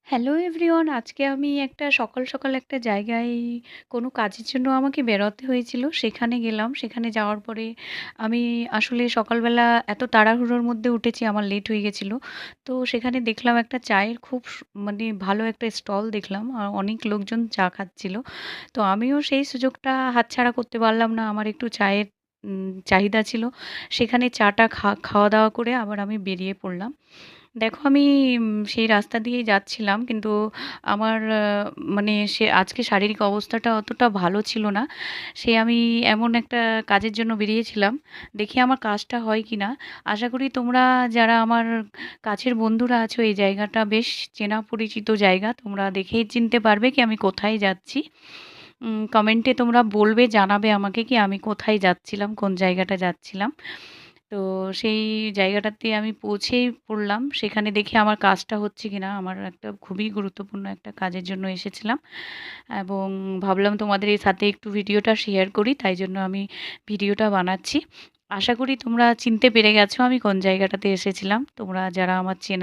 Hello everyone, আজকে আমি একটা সকাল সকাল একটা জায়গায় কোনো কাজের জন্য আমাকে বেরোতে হয়েছিল। সেখানে গেলাম। সেখানে যাওয়ার পরে আমি আসলে সকালবেলা এত তাড়াহুড়োর মধ্যে উঠেছি, আমার লেট হয়ে গেছিল। তো সেখানে দেখলাম একটা চায়ের খুব মানে ভালো একটা স্টল দেখলাম। আর অনেক লোকজন চা খাচ্ছিল। তো আমিও সেই সুযোগটা হাতছাড়া করতে পারলাম না। আমার একটু চায়ের চাহিদা ছিল। সেখানে চাটা খাওয়া-দাওয়া করে আবার আমি বেরিয়ে পড়লাম। দেখো আমি সেই রাস্তা দিয়েই যাচ্ছিলাম। কিন্তু আমার মানে আজকে শারীরিক অবস্থাটা অতটা ভালো ছিল না। আমি এমন একটা কাজের জন্য বেরিয়েছিলাম। দেখি আমার কাজটা হয় কিনা। আশা করি তোমরা যারা আমার কাছের বন্ধুরা আছো, এই জায়গাটা বেশ চেনা পরিচিত জায়গা। তোমরা দেখেই চিনতে পারবে কি আমি কোথায় যাচ্ছি। কমেন্টে তোমরা বলবে, জানাবে আমাকে কি আমি কোথায় যাচ্ছিলাম, কোন জায়গাটা যাচ্ছিলাম। তো সেই জায়গাটাতে আমি পৌঁছেই পড়লাম। সেখানে দেখি আমার কাজটা হচ্ছে কিনা। আমার একটা খুবই গুরুত্বপূর্ণ একটা কাজের জন্য এসেছিলাম এবং ভাবলাম তোমাদের সাথে একটু ভিডিওটা শেয়ার করি। তাই জন্য আমি ভিডিওটা বানাচ্ছি। আশা করি তোমরা চিনতে পেরে গেছো আমি কোন জায়গাটাতে এসেছিলাম। তোমরা যারা আমার চেনা